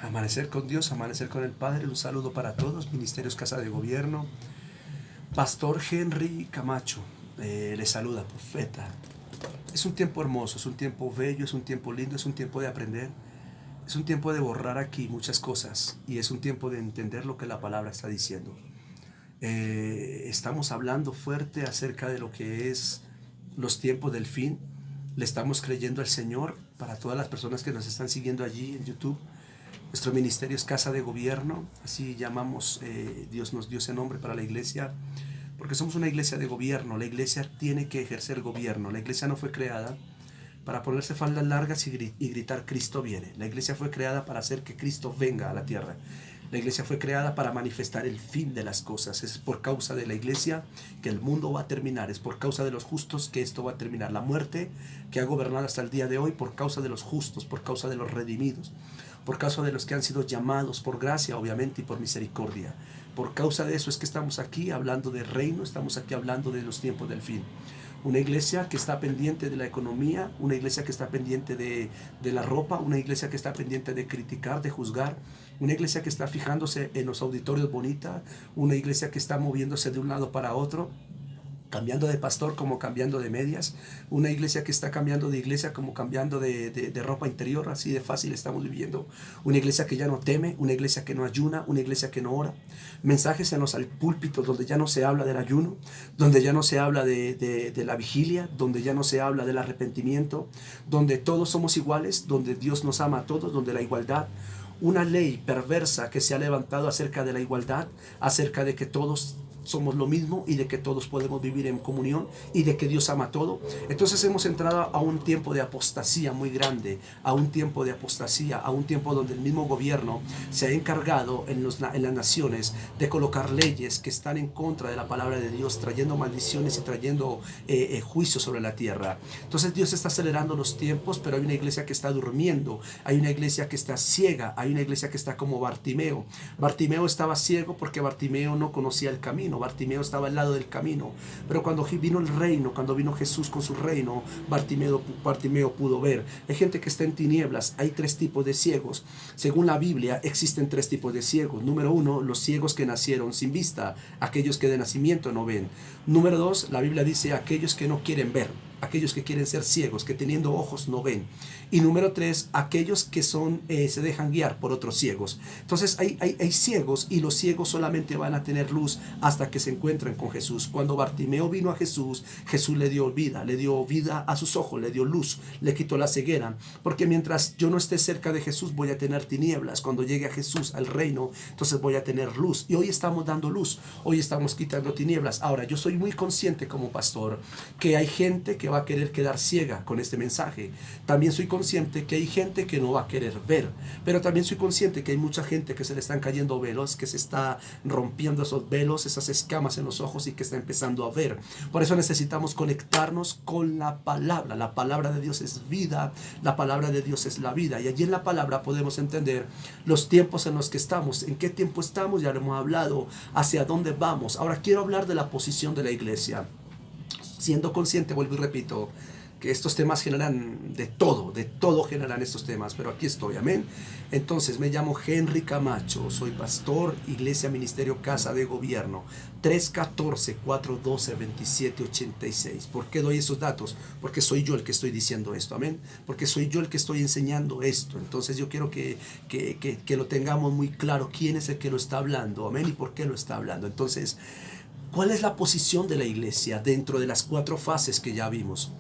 Amanecer con Dios, amanecer con el Padre. Un saludo para todos. Ministerios Casa de Gobierno. Pastor Henry Camacho le saluda, profeta. Es un tiempo hermoso, es un tiempo bello, es un tiempo lindo, es un tiempo de aprender. Es un tiempo de borrar aquí muchas cosas y es un tiempo de entender lo que la palabra está diciendo. Estamos hablando fuerte acerca de lo que es los tiempos del fin. Le estamos creyendo al Señor para todas las personas que nos están siguiendo allí en YouTube. Nuestro ministerio es Casa de Gobierno, así llamamos, Dios nos dio ese nombre para la iglesia, porque somos una iglesia de gobierno. La iglesia tiene que ejercer gobierno. La iglesia no fue creada para ponerse faldas largas y gritar Cristo viene. La iglesia fue creada para hacer que Cristo venga a la tierra. La iglesia fue creada para manifestar el fin de las cosas. Es por causa de la iglesia que el mundo va a terminar. Es por causa de los justos que esto va a terminar. La muerte que ha gobernado hasta el día de hoy por causa de los justos, por causa de los redimidos, por causa de los que han sido llamados por gracia, obviamente, y por misericordia. Por causa de eso es que estamos aquí hablando de reino, estamos aquí hablando de los tiempos del fin. Una iglesia que está pendiente de la economía, una iglesia que está pendiente de la ropa, una iglesia que está pendiente de criticar, de juzgar, una iglesia que está fijándose en los auditorios bonitas, una iglesia que está moviéndose de un lado para otro, cambiando de pastor como cambiando de medias, una iglesia que está cambiando de iglesia como cambiando de ropa interior, así de fácil estamos viviendo. Una iglesia que ya no teme, una iglesia que no ayuna, una iglesia que no ora. Mensajes en los púlpitos donde ya no se habla del ayuno, donde ya no se habla de la vigilia, donde ya no se habla del arrepentimiento, donde todos somos iguales, donde Dios nos ama a todos, donde la igualdad. Una ley perversa que se ha levantado acerca de la igualdad, acerca de que todos somos lo mismo y de que todos podemos vivir en comunión y de que Dios ama todo. Entonces hemos entrado a un tiempo de apostasía muy grande, a un tiempo de apostasía, a un tiempo donde el mismo gobierno se ha encargado en las naciones de colocar leyes que están en contra de la palabra de Dios, trayendo maldiciones y trayendo juicio sobre la tierra. Entonces Dios está acelerando los tiempos, pero hay una iglesia que está durmiendo, hay una iglesia que está ciega, hay una iglesia que está como Bartimeo. Bartimeo estaba ciego porque Bartimeo no conocía el camino. Bartimeo estaba al lado del camino, pero cuando vino el reino, cuando vino Jesús con su reino, Bartimeo pudo ver. Hay gente que está en tinieblas. Hay tres tipos de ciegos. Según la Biblia existen tres tipos de ciegos. Número uno, los ciegos que nacieron sin vista, aquellos que de nacimiento no ven. Número dos, la Biblia dice aquellos que no quieren ver, aquellos que quieren ser ciegos, que teniendo ojos no ven. Y número tres, aquellos que se dejan guiar por otros ciegos. Entonces hay ciegos, y los ciegos solamente van a tener luz hasta que se encuentren con Jesús. Cuando Bartimeo vino a Jesús, Jesús le dio vida a sus ojos, le dio luz, le quitó la ceguera. Porque mientras yo no esté cerca de Jesús, voy a tener tinieblas. Cuando llegue a Jesús, al reino, entonces voy a tener luz. Y hoy estamos dando luz, hoy estamos quitando tinieblas. Ahora, yo soy muy consciente como pastor que hay gente que va a querer quedar ciega con este mensaje. También soy consciente que hay gente que no va a querer ver, pero también soy consciente que hay mucha gente que se le están cayendo velos, que se está rompiendo esos velos, esas escamas en los ojos, y que está empezando a ver. Por eso necesitamos conectarnos con la palabra. La palabra de Dios es vida, la palabra de Dios es la vida, y allí en la palabra podemos entender los tiempos en los que estamos, en qué tiempo estamos, ya lo hemos hablado, hacia dónde vamos. Ahora quiero hablar de la posición de la iglesia, siendo consciente, vuelvo y repito, que estos temas generan de todo generan estos temas, pero aquí estoy, amén. Entonces, me llamo Henry Camacho, soy pastor, iglesia, ministerio, Casa de Gobierno, 314-412-2786. ¿Por qué doy esos datos? Porque soy yo el que estoy diciendo esto, amén. Porque soy yo el que estoy enseñando esto. Entonces yo quiero que lo tengamos muy claro, quién es el que lo está hablando, amén, y por qué lo está hablando. Entonces, ¿cuál es la posición de la iglesia dentro de las 4 fases que ya vimos?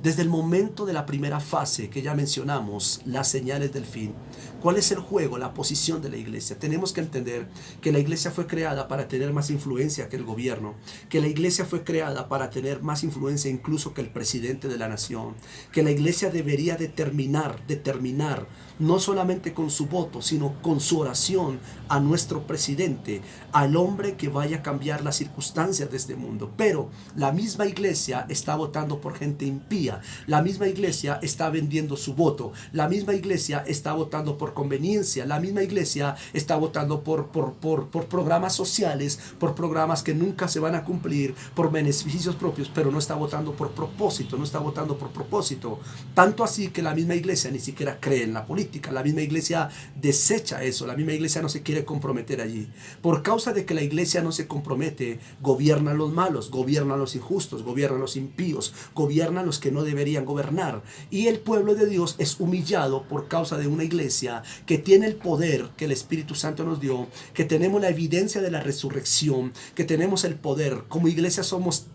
Desde el momento de la primera fase que ya mencionamos, las señales del fin, ¿cuál es el juego, la posición de la iglesia? Tenemos que entender que la iglesia fue creada para tener más influencia que el gobierno, que la iglesia fue creada para tener más influencia incluso que el presidente de la nación, que la iglesia debería determinar, no solamente con su voto, sino con su oración a nuestro presidente, al hombre que vaya a cambiar las circunstancias de este mundo. Pero la misma iglesia está votando por gente impía, simpatía. La misma iglesia está vendiendo su voto. La misma iglesia está votando por conveniencia. La misma iglesia está votando por programas sociales, por programas que nunca se van a cumplir, por beneficios propios, pero no está votando por propósito, no está votando por propósito. Tanto así que la misma iglesia ni siquiera cree en la política. La misma iglesia desecha eso. La misma iglesia no se quiere comprometer allí. Por causa de que la iglesia no se compromete, gobiernan los malos, gobiernan los injustos, gobiernan los impíos, gobiernan los que no deberían gobernar. Y el pueblo de Dios es humillado por causa de una iglesia que tiene el poder que el Espíritu Santo nos dio, que tenemos la evidencia de la resurrección, que tenemos el poder. Como iglesia somos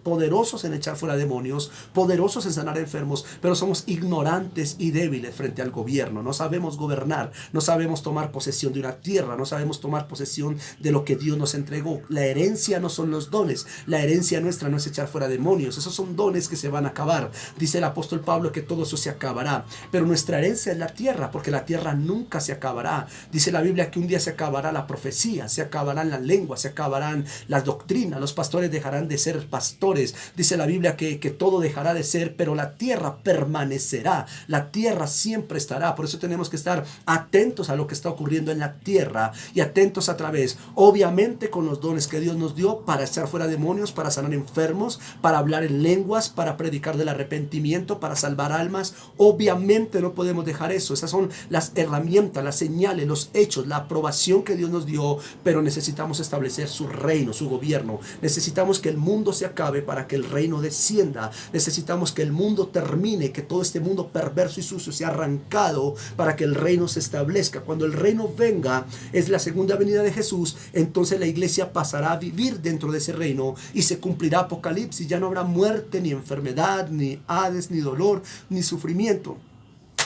poderosos en echar fuera demonios, poderosos en sanar enfermos, pero somos ignorantes y débiles frente al gobierno. No sabemos gobernar, no sabemos tomar posesión de una tierra, no sabemos tomar posesión de lo que Dios nos entregó. La herencia no son los dones, la herencia nuestra no es echar fuera demonios. Esos son dones que se van a acabar. Dice el apóstol Pablo que todo eso se acabará, pero nuestra herencia es la tierra, porque la tierra nunca se acabará. Dice la Biblia que un día se acabará la profecía, se acabarán las lenguas, se acabarán las doctrinas, los pastores dejarán de ser pastores. Dice la Biblia que todo dejará de ser, pero la tierra permanecerá. La tierra siempre estará. Por eso tenemos que estar atentos a lo que está ocurriendo en la tierra y atentos a través, obviamente, con los dones que Dios nos dio para echar fuera demonios, para sanar enfermos, para hablar en lenguas, para predicar del arrepentimiento, para salvar almas. Obviamente no podemos dejar eso. Esas son las herramientas, las señales, los hechos, la aprobación que Dios nos dio, pero necesitamos establecer su reino, su gobierno. Necesitamos que el mundo se acabe para que el reino descienda. Necesitamos que el mundo termine, que todo este mundo perverso y sucio sea arrancado para que el reino se establezca. Cuando el reino venga, es la segunda venida de Jesús, entonces la iglesia pasará a vivir dentro de ese reino y se cumplirá Apocalipsis. Ya no habrá muerte, ni enfermedad, ni hades, ni dolor, ni sufrimiento.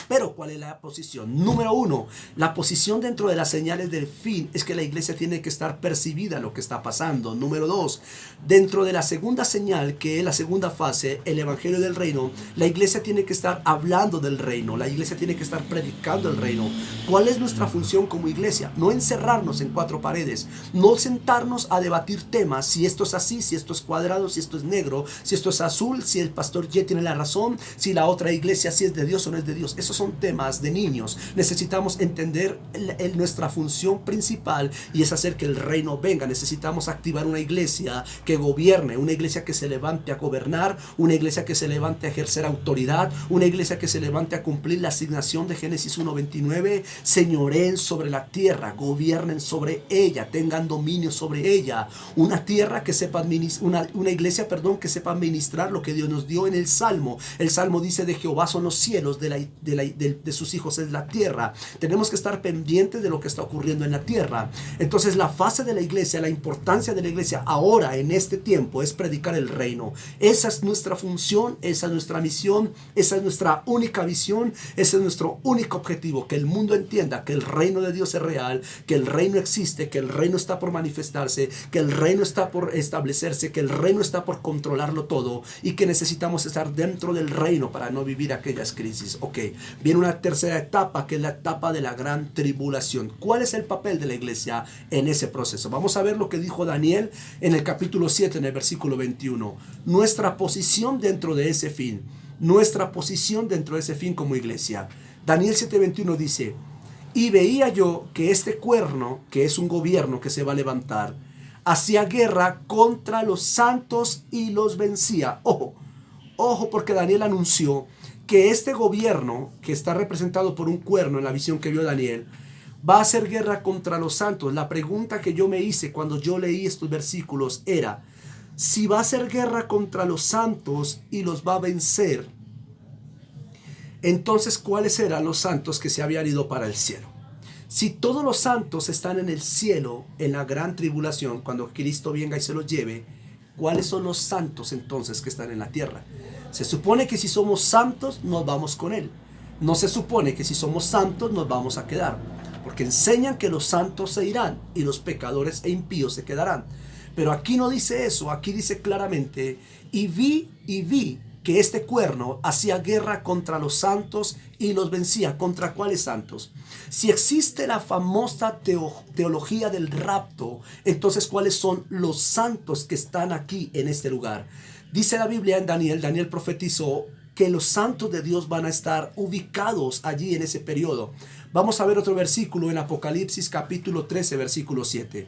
Pero ¿cuál es la posición? Número uno, la posición dentro de las señales del fin es que la iglesia tiene que estar percibida lo que está pasando. Número dos, dentro de la segunda señal, que es la segunda fase, el evangelio del reino, la iglesia tiene que estar hablando del reino, la iglesia tiene que estar predicando el reino. ¿Cuál es nuestra función como iglesia? No encerrarnos en cuatro paredes, no sentarnos a debatir temas, si esto es así, si esto es cuadrado, si esto es negro, si esto es azul, si el pastor Y tiene la razón, si la otra iglesia si es de Dios o no es de Dios. Esos son temas de niños. Necesitamos entender nuestra función principal, y es hacer que el reino venga. Necesitamos activar una iglesia que gobierne, una iglesia que se levante a gobernar, una iglesia que se levante a ejercer autoridad, una iglesia que se levante a cumplir la asignación de Génesis 1:29. Señoreen sobre la tierra, gobiernen sobre ella, tengan dominio sobre ella. Una tierra que sepa una iglesia, que sepa administrar lo que Dios nos dio en el Salmo. El Salmo dice: de Jehová son los cielos, de sus hijos es la tierra. Tenemos que estar pendientes de lo que está ocurriendo en la tierra. Entonces la fase de la iglesia, la importancia de la iglesia ahora en este tiempo es predicar el reino. Esa es nuestra función, esa es nuestra misión, esa es nuestra única visión, ese es nuestro único objetivo: que el mundo entienda que el reino de Dios es real, que el reino existe, que el reino está por manifestarse, que el reino está por establecerse, que el reino está por controlarlo todo, y que necesitamos estar dentro del reino para no vivir aquellas crisis. Ok, viene una tercera etapa, que es la etapa de la gran tribulación. ¿Cuál es el papel de la iglesia en ese proceso? Vamos a ver lo que dijo Daniel en el capítulo 7, en el versículo 21. Nuestra posición dentro de ese fin. Nuestra posición dentro de ese fin como iglesia. Daniel 7:21 dice: y veía yo que este cuerno, que es un gobierno que se va a levantar, hacía guerra contra los santos y los vencía. Ojo, porque Daniel anunció que este gobierno, que está representado por un cuerno en la visión que vio Daniel, va a hacer guerra contra los santos. La pregunta que yo me hice cuando yo leí estos versículos era: si va a hacer guerra contra los santos y los va a vencer, entonces ¿cuáles eran los santos que se habían ido para el cielo? Si todos los santos están en el cielo, en la gran tribulación, cuando Cristo venga y se los lleve, ¿cuáles son los santos entonces que están en la tierra? Se supone que si somos santos nos vamos con Él. No se supone que si somos santos nos vamos a quedar, porque enseñan que los santos se irán y los pecadores e impíos se quedarán. Pero aquí no dice eso. Aquí dice claramente: y vi que este cuerno hacía guerra contra los santos y los vencía. ¿Contra cuáles santos? Si existe la famosa teología del rapto, entonces ¿cuáles son los santos que están aquí en este lugar? Dice la Biblia en Daniel profetizó que los santos de Dios van a estar ubicados allí en ese periodo. Vamos a ver otro versículo en Apocalipsis capítulo 13, versículo 7.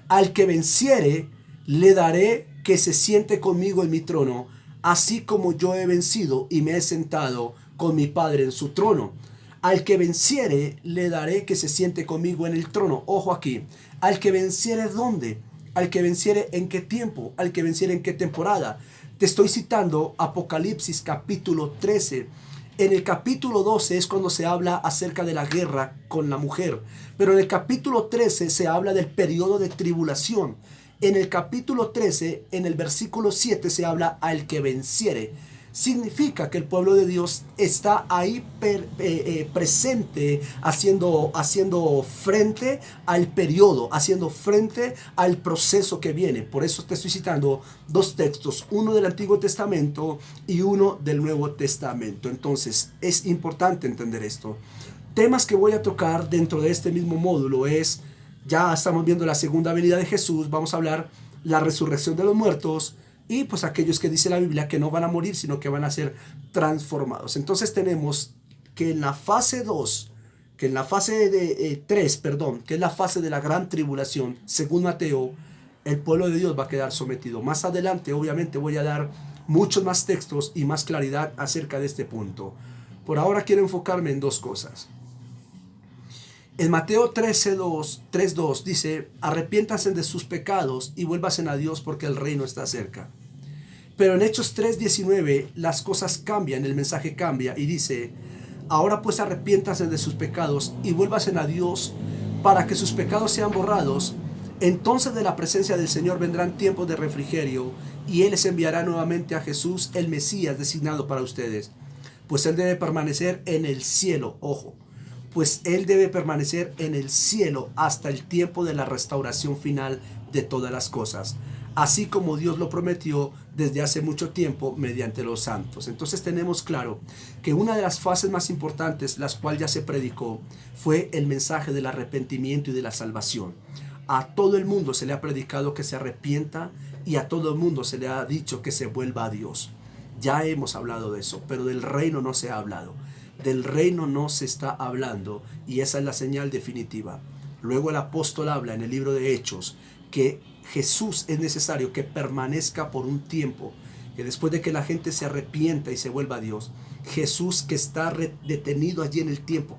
Al que venciere, le daré que se siente conmigo en mi trono, así como yo he vencido y me he sentado con mi Padre en su trono. Al que venciere, le daré que se siente conmigo en el trono. Ojo aquí. Al que venciere, ¿dónde? Al que venciere, ¿en qué tiempo? Al que venciere, ¿en qué temporada? Te estoy citando Apocalipsis capítulo 13. En el capítulo 12 es cuando se habla acerca de la guerra con la mujer. Pero en el capítulo 13 se habla del periodo de tribulación. En el capítulo 13, en el versículo 7, se habla al que venciere. Significa que el pueblo de Dios está ahí presente, haciendo frente al periodo, haciendo frente al proceso que viene. Por eso te estoy citando dos textos, uno del Antiguo Testamento y uno del Nuevo Testamento. Entonces es importante entender esto. Temas que voy a tocar dentro de este mismo módulo es, ya estamos viendo la segunda venida de Jesús, vamos a hablar la resurrección de los muertos, y pues aquellos que dice la Biblia que no van a morir, sino que van a ser transformados. Entonces tenemos que en la fase 2, que en la fase de 3, perdón, que es la fase de la gran tribulación, según Mateo, el pueblo de Dios va a quedar sometido. Más adelante, obviamente, voy a dar muchos más textos y más claridad acerca de este punto. Por ahora quiero enfocarme en dos cosas. En Mateo 3:2 dice, arrepiéntanse de sus pecados y vuélvanse a Dios porque el reino está cerca. Pero en Hechos 3:19 las cosas cambian, el mensaje cambia y dice, ahora pues arrepiéntanse de sus pecados y vuélvanse a Dios para que sus pecados sean borrados. Entonces de la presencia del Señor vendrán tiempos de refrigerio y Él les enviará nuevamente a Jesús, el Mesías designado para ustedes. Pues Él debe permanecer en el cielo, ojo. Pues Él debe permanecer en el cielo hasta el tiempo de la restauración final de todas las cosas, así como Dios lo prometió desde hace mucho tiempo mediante los santos. Entonces tenemos claro que una de las fases más importantes, las cuales ya se predicó, fue el mensaje del arrepentimiento y de la salvación. A todo el mundo se le ha predicado que se arrepienta y a todo el mundo se le ha dicho que se vuelva a Dios. Ya hemos hablado de eso, pero del reino no se ha hablado. Del reino no se está hablando y esa es la señal definitiva. Luego el apóstol habla en el libro de Hechos que Jesús es necesario que permanezca por un tiempo, que después de que la gente se arrepienta y se vuelva a Dios, Jesús que está detenido allí en el tiempo,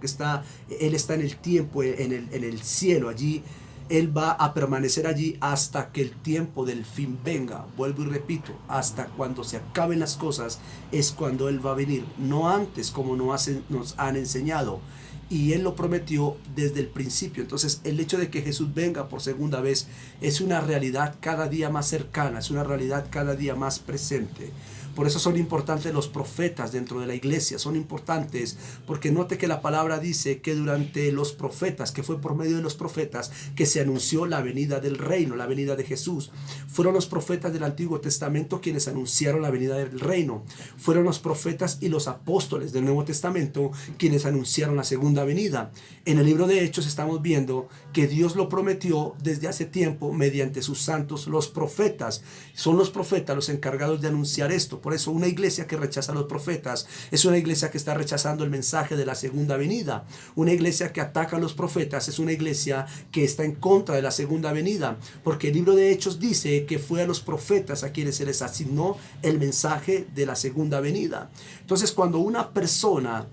Él está en el tiempo, en el cielo allí, Él va a permanecer allí hasta que el tiempo del fin venga. Vuelvo y repito, hasta cuando se acaben las cosas es cuando Él va a venir, no antes como nos han enseñado. Y Él lo prometió desde el principio. Entonces el hecho de que Jesús venga por segunda vez es una realidad cada día más cercana, es una realidad cada día más presente. Por eso son importantes los profetas dentro de la iglesia, son importantes porque note que la palabra dice que durante los profetas, que fue por medio de los profetas que se anunció la venida del reino, la venida de Jesús. Fueron los profetas del Antiguo Testamento quienes anunciaron la venida del reino. Fueron los profetas y los apóstoles del Nuevo Testamento quienes anunciaron la segunda venida. En el libro de Hechos estamos viendo que Dios lo prometió desde hace tiempo mediante sus santos, los profetas. Son los profetas los encargados de anunciar esto. Por eso una iglesia que rechaza a los profetas es una iglesia que está rechazando el mensaje de la segunda venida. Una iglesia que ataca a los profetas es una iglesia que está en contra de la segunda venida. Porque el libro de Hechos dice que fue a los profetas a quienes se les asignó el mensaje de la segunda venida. Entonces cuando una persona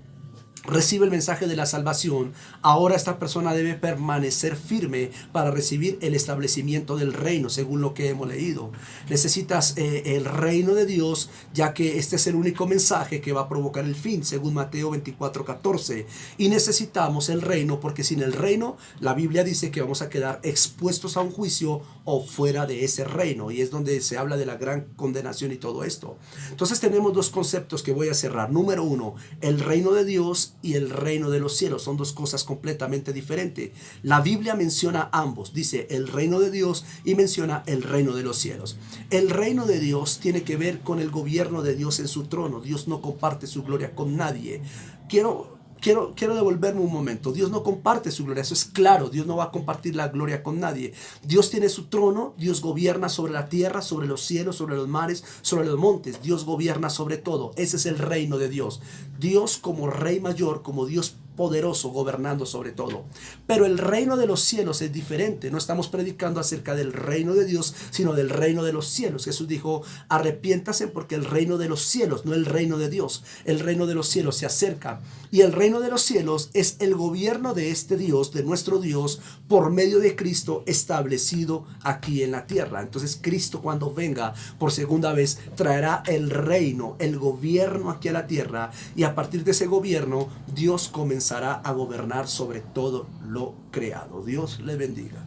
recibe el mensaje de la salvación, ahora esta persona debe permanecer firme para recibir el establecimiento del reino, según lo que hemos leído. Necesitas el reino de Dios, ya que este es el único mensaje que va a provocar el fin, según Mateo 24:14. Y necesitamos el reino, porque sin el reino, la Biblia dice que vamos a quedar expuestos a un juicio o fuera de ese reino, y es donde se habla de la gran condenación y todo esto. Entonces tenemos dos conceptos que voy a cerrar. Número uno, el reino de Dios y el reino de los cielos. Son dos cosas completamente diferentes. La Biblia menciona ambos. Dice el reino de Dios y menciona el reino de los cielos. El reino de Dios tiene que ver con el gobierno de Dios en su trono. Dios no comparte su gloria con nadie. Quiero quiero devolverme un momento. Dios no comparte su gloria, eso es claro. Dios no va a compartir la gloria con nadie. Dios tiene su trono, Dios gobierna sobre la tierra, sobre los cielos, sobre los mares, sobre los montes. Dios gobierna sobre todo. Ese es el reino de Dios. Dios como Rey mayor, como Dios poderoso, gobernando sobre todo. Pero el reino de los cielos es diferente. No estamos predicando acerca del reino de Dios, sino del reino de los cielos. Jesús dijo, arrepiéntase porque el reino de los cielos, no el reino de Dios, el reino de los cielos se acerca. Y el reino de los cielos es el gobierno de este Dios, de nuestro Dios, por medio de Cristo establecido aquí en la tierra. Entonces Cristo, cuando venga por segunda vez, traerá el reino, el gobierno aquí a la tierra, y a partir de ese gobierno Dios comenzará a gobernar sobre todo lo creado. Dios le bendiga.